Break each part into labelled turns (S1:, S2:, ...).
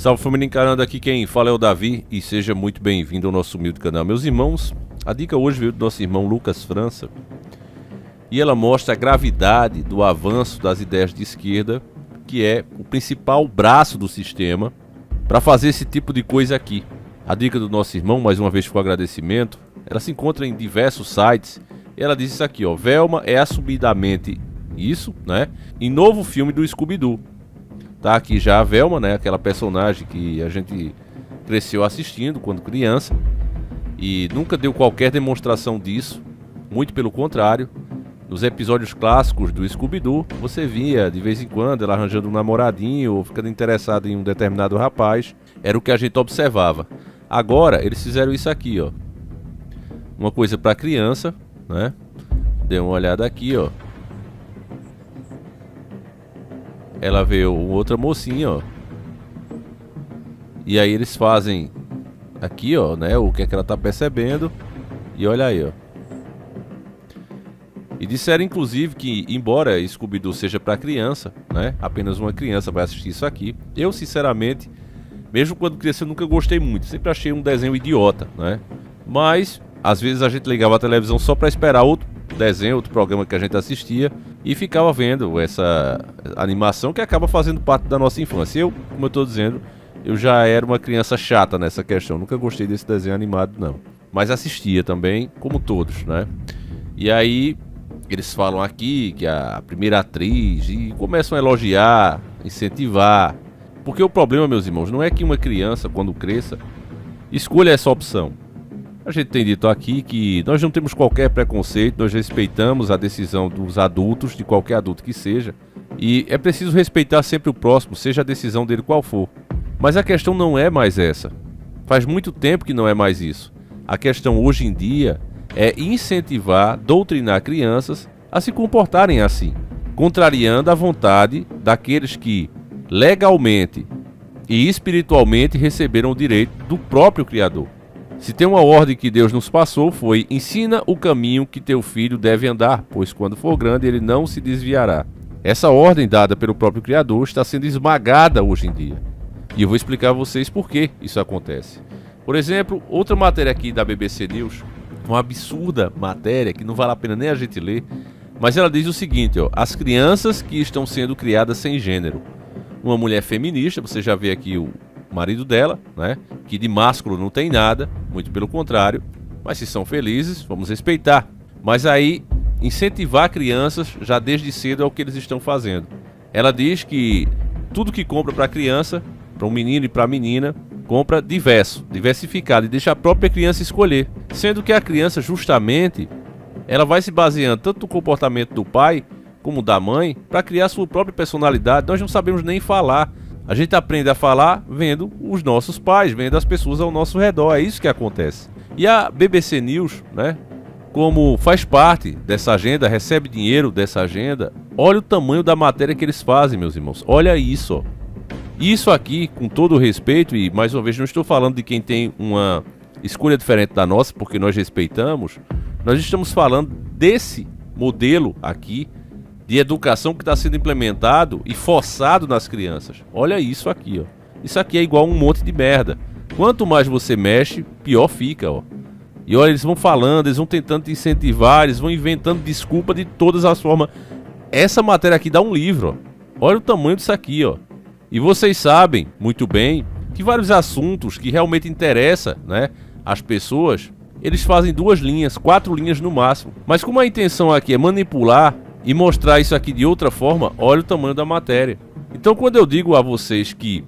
S1: Salve família encarando, aqui quem fala é o Davi e seja muito bem-vindo ao nosso humilde canal. Meus irmãos, a dica hoje veio do nosso irmão Lucas França e ela mostra a gravidade do avanço das ideias de esquerda, que é o principal braço do sistema para fazer esse tipo de coisa aqui. A dica do nosso irmão, mais uma vez com agradecimento, ela se encontra em diversos sites e ela diz isso aqui, ó: Velma é assumidamente isso, né, em novo filme do Scooby-Doo. Tá aqui já a Velma, né, aquela personagem que a gente cresceu assistindo quando criança e nunca deu qualquer demonstração disso, muito pelo contrário. Nos episódios clássicos do Scooby-Doo, você via de vez em quando ela arranjando um namoradinho ou ficando interessada em um determinado rapaz, era o que a gente observava. Agora eles fizeram isso aqui, ó, uma coisa para criança, né? Dê uma olhada aqui, ó. Ela vê outra mocinha, ó. E aí eles fazem aqui, ó, né, o que é que ela tá percebendo. E olha aí, ó. E disseram inclusive que, embora Scooby-Doo seja para criança, né, apenas uma criança vai assistir isso aqui. Eu, sinceramente, mesmo quando criança, eu nunca gostei muito. Sempre achei um desenho idiota, né? Mas às vezes a gente ligava a televisão só para esperar outro desenho, outro programa que a gente assistia e ficava vendo essa animação que acaba fazendo parte da nossa infância. Eu, como eu tô dizendo, eu já era uma criança chata nessa questão, nunca gostei desse desenho animado não, mas assistia também, como todos, né? E aí eles falam aqui que a primeira atriz, e começam a elogiar, incentivar, porque o problema, meus irmãos, não é que uma criança, quando cresça, escolha essa opção. A gente tem dito aqui que nós não temos qualquer preconceito, nós respeitamos a decisão dos adultos, de qualquer adulto que seja, e é preciso respeitar sempre o próximo, seja a decisão dele qual for. Mas a questão não é mais essa. Faz muito tempo que não é mais isso. A questão hoje em dia é incentivar, doutrinar crianças a se comportarem assim, contrariando a vontade daqueles que legalmente e espiritualmente receberam o direito do próprio Criador. Se tem uma ordem que Deus nos passou, foi: ensina o caminho que teu filho deve andar, pois quando for grande ele não se desviará. Essa ordem dada pelo próprio Criador está sendo esmagada hoje em dia. E eu vou explicar a vocês por que isso acontece. Por exemplo, outra matéria aqui da BBC News, uma absurda matéria que não vale a pena nem a gente ler, mas ela diz o seguinte, ó: as crianças que estão sendo criadas sem gênero. Uma mulher feminista, você já vê aqui o marido dela, né, que de másculo não tem nada, muito pelo contrário, mas se são felizes, vamos respeitar. Mas aí, incentivar crianças já desde cedo é o que eles estão fazendo. Ela diz que tudo que compra para criança, para um menino e para a menina, compra diversificado, e deixa a própria criança escolher, sendo que a criança justamente, ela vai se baseando tanto no comportamento do pai como da mãe para criar sua própria personalidade. Nós não sabemos nem falar. A gente aprende a falar vendo os nossos pais, vendo as pessoas ao nosso redor, é isso que acontece. E a BBC News, né, como faz parte dessa agenda, recebe dinheiro dessa agenda, olha o tamanho da matéria que eles fazem, meus irmãos. Olha isso, ó. Isso aqui, com todo o respeito, e mais uma vez não estou falando de quem tem uma escolha diferente da nossa, porque nós respeitamos, nós estamos falando desse modelo aqui de educação que está sendo implementado e forçado nas crianças. Olha isso aqui, ó. Isso aqui é igual um monte de merda. Quanto mais você mexe, pior fica, ó. E olha, eles vão falando, eles vão tentando te incentivar, eles vão inventando desculpa de todas as formas. Essa matéria aqui dá um livro, ó. Olha o tamanho disso aqui, ó. E vocês sabem muito bem que vários assuntos que realmente interessam, né, as pessoas, eles fazem 2 linhas, 4 linhas no máximo. Mas como a intenção aqui é manipular e mostrar isso aqui de outra forma, olha o tamanho da matéria. Então, quando eu digo a vocês que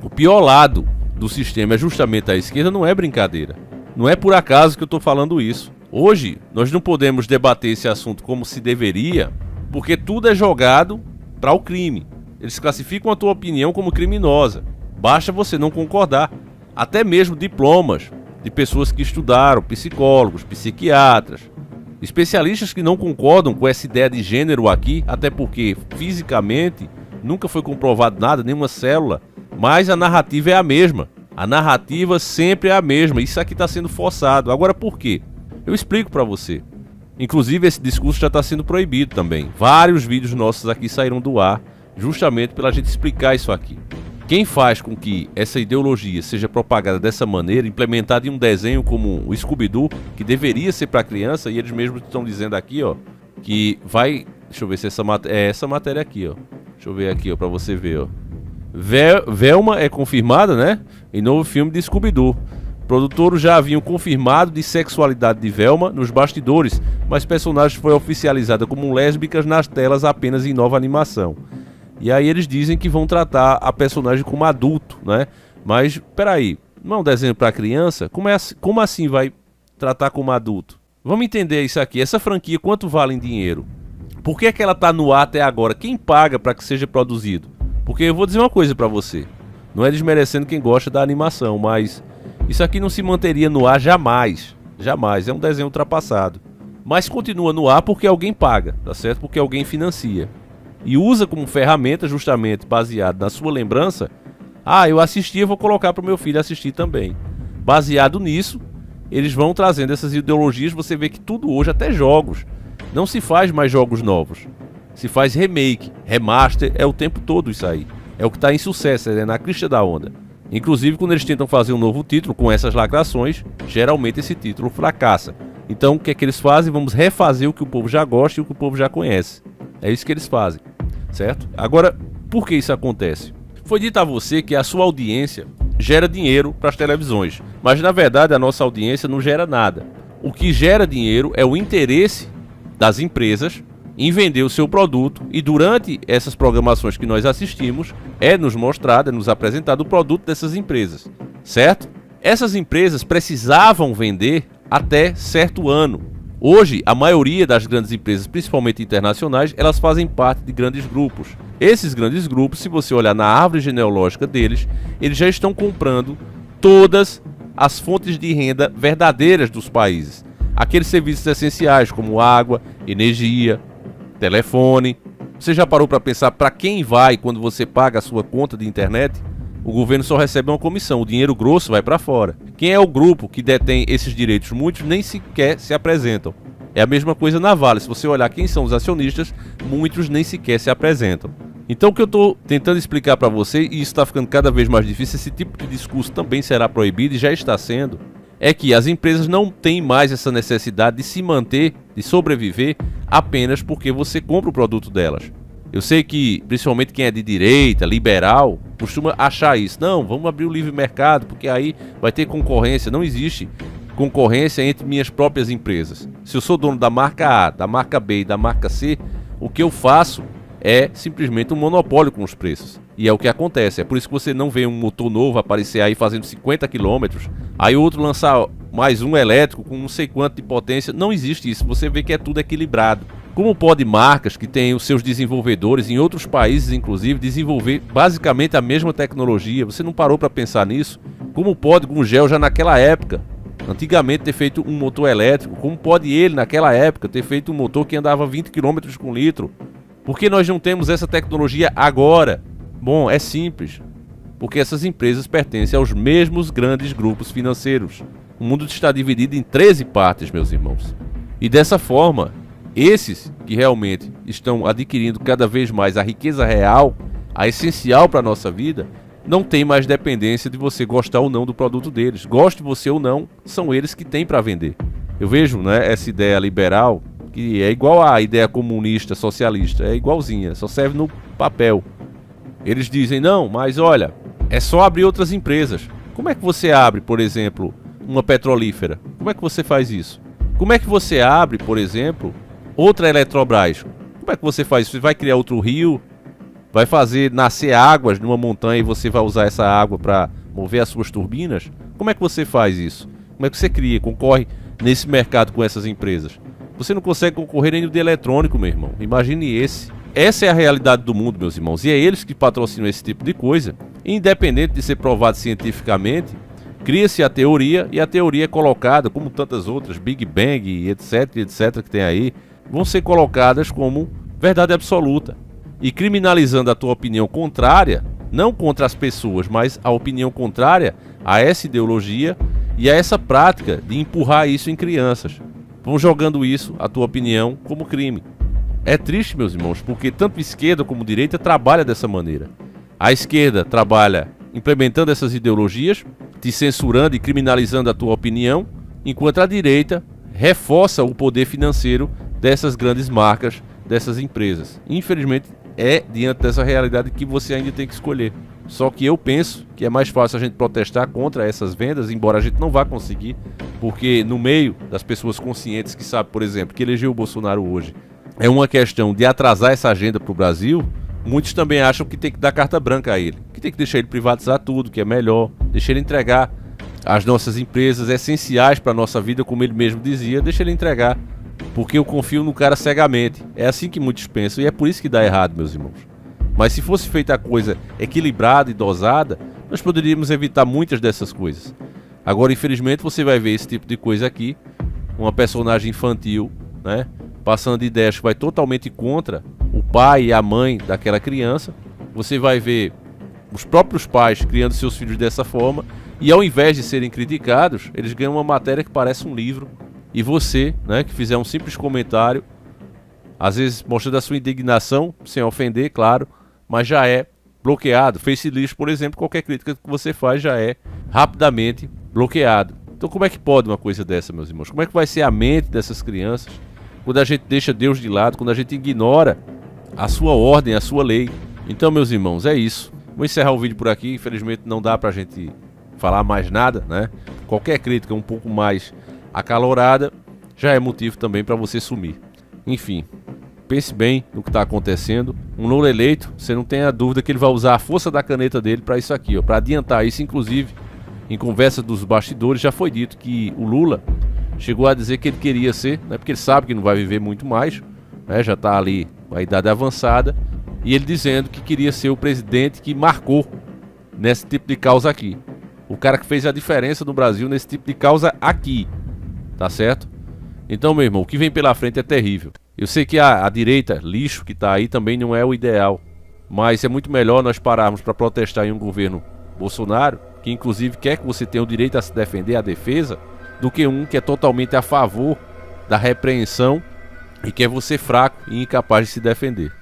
S1: o pior lado do sistema é justamente a esquerda, não é brincadeira. Não é por acaso que eu estou falando isso. Hoje, nós não podemos debater esse assunto como se deveria, porque tudo é jogado para o crime. Eles classificam a tua opinião como criminosa. Basta você não concordar. Até mesmo diplomas de pessoas que estudaram, psicólogos, psiquiatras, especialistas que não concordam com essa ideia de gênero aqui, até porque fisicamente nunca foi comprovado nada, nenhuma célula, mas a narrativa é a mesma. A narrativa sempre é a mesma. Isso aqui está sendo forçado. Agora por quê? Eu explico para você. Inclusive esse discurso já está sendo proibido também. Vários vídeos nossos aqui saíram do ar justamente pela gente explicar isso aqui. quem faz com que essa ideologia seja propagada dessa maneira, implementada em um desenho como o Scooby-Doo, que deveria ser para criança, e eles mesmos estão dizendo aqui, ó, que vai... Deixa eu ver se essa matéria aqui, ó. Deixa eu ver aqui, ó, para você ver, ó. Velma é confirmada, né, em novo filme de Scooby-Doo. Produtores já haviam confirmado de sexualidade de Velma nos bastidores, mas personagem foi oficializada como lésbicas nas telas apenas em nova animação. E aí eles dizem que vão tratar a personagem como adulto, né? Mas, peraí, não é um desenho para criança? Como assim vai tratar como adulto? Vamos entender isso aqui. Essa franquia, quanto vale em dinheiro? Por que é que ela tá no ar até agora? Quem paga para que seja produzido? Porque eu vou dizer uma coisa para você. Não é desmerecendo quem gosta da animação, mas isso aqui não se manteria no ar jamais. Jamais. É um desenho ultrapassado. Mas continua no ar porque alguém paga, tá certo? Porque alguém financia. E usa como ferramenta justamente baseado na sua lembrança. Ah, eu assisti, eu vou colocar para o meu filho assistir também. Baseado nisso, eles vão trazendo essas ideologias. Você vê que tudo hoje, até jogos, não se faz mais jogos novos. Se faz remake, remaster, é o tempo todo isso aí. É o que está em sucesso, é na crista da onda. Inclusive, quando eles tentam fazer um novo título com essas lacrações, geralmente esse título fracassa. Então, o que é que eles fazem? Vamos refazer o que o povo já gosta e o que o povo já conhece. É isso que eles fazem, certo? Agora, por que isso acontece? Foi dito a você que a sua audiência gera dinheiro para as televisões, mas na verdade a nossa audiência não gera nada. O que gera dinheiro é o interesse das empresas em vender o seu produto, e durante essas programações que nós assistimos, é nos mostrado, é nos apresentado o produto dessas empresas, certo? Essas empresas precisavam vender até certo ano. Hoje, a maioria das grandes empresas, principalmente internacionais, elas fazem parte de grandes grupos. Esses grandes grupos, se você olhar na árvore genealógica deles, eles já estão comprando todas as fontes de renda verdadeiras dos países. Aqueles serviços essenciais como água, energia, telefone. Você já parou para pensar para quem vai quando você paga a sua conta de internet? O governo só recebe uma comissão, o dinheiro grosso vai para fora. Quem é o grupo que detém esses direitos? Muitos nem sequer se apresentam. É a mesma coisa na Vale. Se você olhar quem são os acionistas, muitos nem sequer se apresentam. Então o que eu estou tentando explicar para você, e isso está ficando cada vez mais difícil, esse tipo de discurso também será proibido e já está sendo, é que as empresas não têm mais essa necessidade de se manter, de sobreviver, apenas porque você compra o produto delas. Eu sei que, principalmente quem é de direita, liberal, costuma achar isso. Não, vamos abrir o livre mercado, porque aí vai ter concorrência. Não existe concorrência entre minhas próprias empresas. Se eu sou dono da marca A, da marca B e da marca C, o que eu faço é simplesmente um monopólio com os preços. E é o que acontece. É por isso que você não vê um motor novo aparecer aí fazendo 50 km, aí outro lançar mais um elétrico com não sei quanto de potência. Não existe isso. Você vê que é tudo equilibrado. Como pode marcas que têm os seus desenvolvedores em outros países, inclusive, desenvolver basicamente a mesma tecnologia? Você não parou para pensar nisso? Como pode Gurgel já naquela época, antigamente, ter feito um motor elétrico? Como pode ele naquela época ter feito um motor que andava 20 km com litro? Por que nós não temos essa tecnologia agora? Bom, é simples. Porque essas empresas pertencem aos mesmos grandes grupos financeiros. O mundo está dividido em 13 partes, meus irmãos. E dessa forma, esses que realmente estão adquirindo cada vez mais a riqueza real, a essencial para a nossa vida, não tem mais dependência de você gostar ou não do produto deles. Goste você ou não, são eles que têm para vender. Eu vejo, né, essa ideia liberal, que é igual à ideia comunista, socialista, é igualzinha, só serve no papel. Eles dizem, não, mas olha, é só abrir outras empresas. Como é que você abre, por exemplo, uma petrolífera? Como é que você faz isso? Como é que você abre, por exemplo, outra Eletrobras? Como é que você faz isso? Você vai criar outro rio? Vai fazer nascer águas numa montanha e você vai usar essa água para mover as suas turbinas? Como é que você faz isso? Como é que você cria, concorre nesse mercado com essas empresas? Você não consegue concorrer nem no de eletrônico, meu irmão. Imagine esse. Essa é a realidade do mundo, meus irmãos. E é eles que patrocinam esse tipo de coisa. Independente de ser provado cientificamente, cria-se a teoria e a teoria é colocada, como tantas outras, Big Bang e etc, que tem aí, vão ser colocadas como verdade absoluta. E criminalizando a tua opinião contrária, não contra as pessoas, mas a opinião contrária a essa ideologia e a essa prática de empurrar isso em crianças. Vão jogando isso, a tua opinião, como crime. É triste, meus irmãos, porque tanto esquerda como direita trabalha dessa maneira. A esquerda trabalha implementando essas ideologias, te censurando e criminalizando a tua opinião, enquanto a direita reforça o poder financeiro dessas grandes marcas, dessas empresas. Infelizmente, é diante dessa realidade que você ainda tem que escolher. Só que eu penso que é mais fácil a gente protestar contra essas vendas, embora a gente não vá conseguir, porque no meio das pessoas conscientes que sabem, por exemplo, que elegeu o Bolsonaro hoje, é uma questão de atrasar essa agenda para o Brasil. Muitos também acham que tem que dar carta branca a ele, que tem que deixar ele privatizar tudo, que é melhor, deixar ele entregar as nossas empresas essenciais para a nossa vida, como ele mesmo dizia, deixa ele entregar, porque eu confio no cara cegamente. É assim que muitos pensam e é por isso que dá errado, meus irmãos. Mas se fosse feita a coisa equilibrada e dosada, nós poderíamos evitar muitas dessas coisas. Agora, infelizmente, você vai ver esse tipo de coisa aqui, uma personagem infantil, né, passando ideias que vai totalmente contra o pai e a mãe daquela criança. Você vai ver os próprios pais criando seus filhos dessa forma, e ao invés de serem criticados, eles ganham uma matéria que parece um livro. E você, né, que fizer um simples comentário, às vezes mostrando a sua indignação, sem ofender, claro, mas já é bloqueado. Facelist, por exemplo, qualquer crítica que você faz já é rapidamente bloqueado. Então como é que pode uma coisa dessa, meus irmãos? Como é que vai ser a mente dessas crianças quando a gente deixa Deus de lado, quando a gente ignora a sua ordem, a sua lei? Então, meus irmãos, é isso. Vou encerrar o vídeo por aqui. Infelizmente não dá pra gente falar mais nada, né? Qualquer crítica um pouco mais acalorada já é motivo também para você sumir. Enfim, pense bem no que está acontecendo. Um Lula eleito, você não tem a dúvida que ele vai usar a força da caneta dele para isso aqui, para adiantar isso. Inclusive, em conversa dos bastidores, já foi dito que o Lula chegou a dizer que ele queria ser, né, porque ele sabe que não vai viver muito mais, né, já está ali com a idade avançada, e ele dizendo que queria ser o presidente que marcou nesse tipo de causa aqui. O cara que fez a diferença no Brasil nesse tipo de causa aqui, tá certo? Então, meu irmão, o que vem pela frente é terrível. Eu sei que a direita, lixo que tá aí, também não é o ideal, mas é muito melhor nós pararmos para protestar em um governo Bolsonaro, que inclusive quer que você tenha o direito a se defender, a defesa, do que um que é totalmente a favor da repreensão e quer você fraco e incapaz de se defender.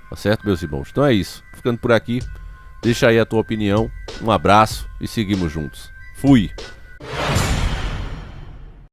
S1: Tá certo, meus irmãos? Então é isso. Ficando por aqui, deixa aí a tua opinião, um abraço e seguimos juntos. Fui!